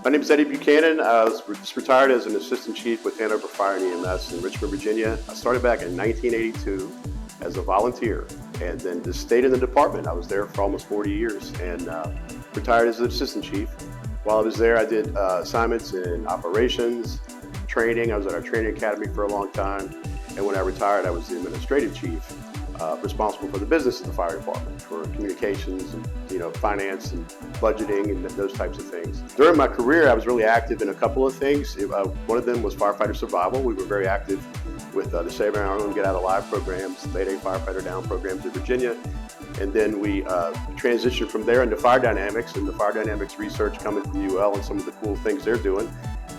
My name is Eddie Buchanan. I was just retired as an assistant chief with Hanover Fire EMS in Richmond, Virginia. I started back in 1982 as a volunteer and then just stayed in the department. I was there for almost 40 years and retired as an assistant chief. While I was there, I did assignments in operations, training. I was at our training academy for a long time. And when I retired, I was the administrative chief, responsible for the business of the fire department, for communications and finance and budgeting and those types of things. During my career, I was really active in a couple of things. One of them was firefighter survival. We were very active with the Save Our Own, Get Out Alive programs, Mayday Firefighter Down programs in Virginia. And then we transitioned from there into fire dynamics and the fire dynamics research coming from UL and some of the cool things they're doing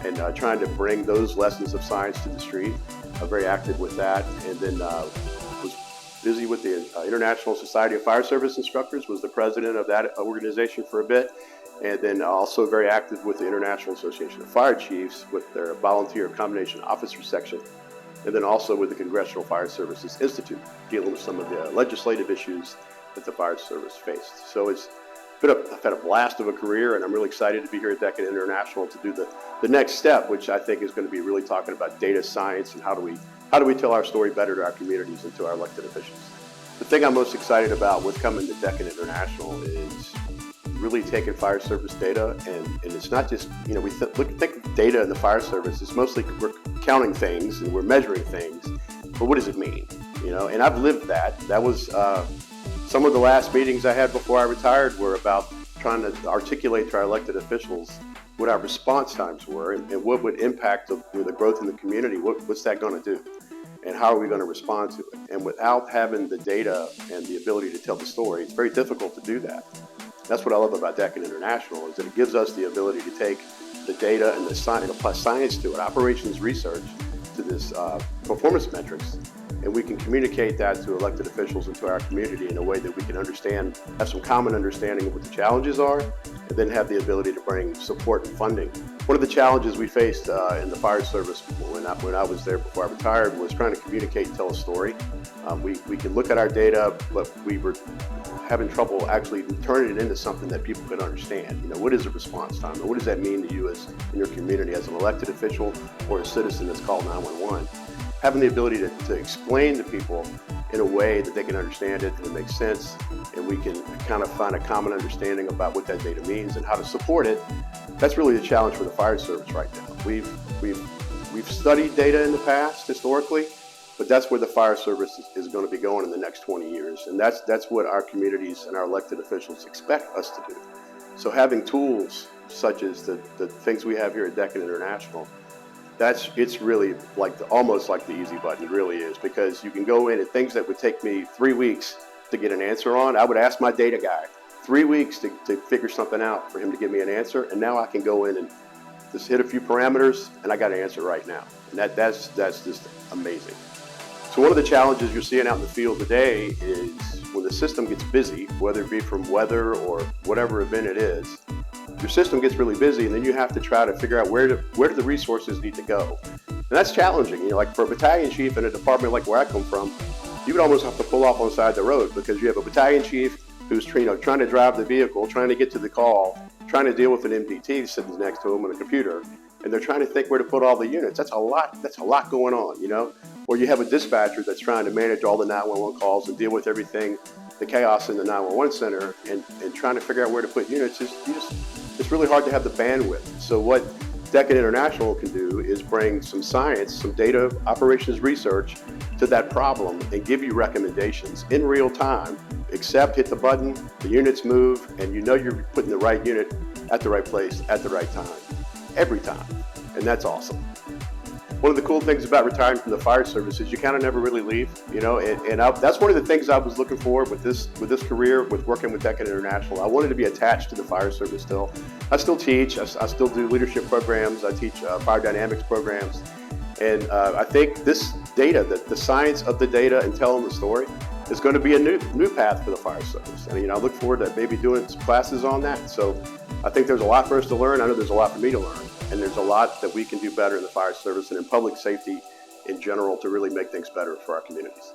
and trying to bring those lessons of science to the street. Very active with that. And then was busy with the International Society of Fire Service Instructors, was the president of that organization for a bit. And then also very active with the International Association of Fire Chiefs with their volunteer combination officer section. And then also with the Congressional Fire Services Institute, dealing with some of the legislative issues that the fire service faced. So I've had a blast of a career, and I'm really excited to be here at Deccan International to do the next step, which I think is going to be really talking about data science and how do we tell our story better to our communities and to our elected officials. The thing I'm most excited about with coming to Deccan International is really taking fire service data, and it's not just, we think of data in the fire service, it's mostly we're counting things and we're measuring things, but what does it mean? And I've lived that. That was some of the last meetings I had before I retired were about trying to articulate to our elected officials what our response times were and what would impact the growth in the community. What's that going to do? And how are we going to respond to it? And without having the data and the ability to tell the story, it's very difficult to do that. That's what I love about Deccan International, is that it gives us the ability to take the data and apply science to it, operations research to this performance metrics, and we can communicate that to elected officials and to our community in a way that we can understand, have some common understanding of what the challenges are, and then have the ability to bring support and funding. One of the challenges we faced in the fire service when I was there before I retired was trying to communicate and tell a story. We could look at our data, but we were having trouble actually turning it into something that people could understand. What is a response time? And what does that mean to you in your community as an elected official or a citizen that's called 911? Having the ability to explain to people in a way that they can understand it and it makes sense, and we can kind of find a common understanding about what that data means and how to support it. That's really the challenge for the fire service right now. We've studied data in the past historically, but that's where the fire service is going to be going in the next 20 years, and that's what our communities and our elected officials expect us to do. So having tools such as the things we have here at Deccan International, it's really almost like the easy button. It really is, because you can go in and things that would take me 3 weeks to get an answer on, I would ask my data guy 3 weeks to figure something out for him to give me an answer, and now I can go in and just hit a few parameters and I got an answer right now. And that's just amazing. So one of the challenges you're seeing out in the field today is when the system gets busy, whether it be from weather or whatever event it is, your system gets really busy, and then you have to try to figure out where do the resources need to go. And that's challenging. Like for a battalion chief in a department like where I come from, you would almost have to pull off on the side of the road, because you have a battalion chief who's trying to drive the vehicle, trying to get to the call, trying to deal with an MDT sitting next to him on a computer, and they're trying to think where to put all the units. That's a lot going on, Or you have a dispatcher that's trying to manage all the 911 calls and deal with everything, the chaos in the 911 center, and trying to figure out where to put units. It's really hard to have the bandwidth. So what Deccan International can do is bring some science, some data operations research to that problem and give you recommendations in real time. Accept, hit the button, the units move, and you're putting the right unit at the right place at the right time, every time. And that's awesome. One of the cool things about retiring from the fire service is you kind of never really leave, that's one of the things I was looking for with this career, with working with Deccan International. I wanted to be attached to the fire service still. I still teach, I still do leadership programs, I teach fire dynamics programs, and I think this data, the science of the data and telling the story, is going to be a new path for the fire service. And I look forward to maybe doing some classes on that. So I think there's a lot for us to learn. I know there's a lot for me to learn. And there's a lot that we can do better in the fire service and in public safety in general to really make things better for our communities.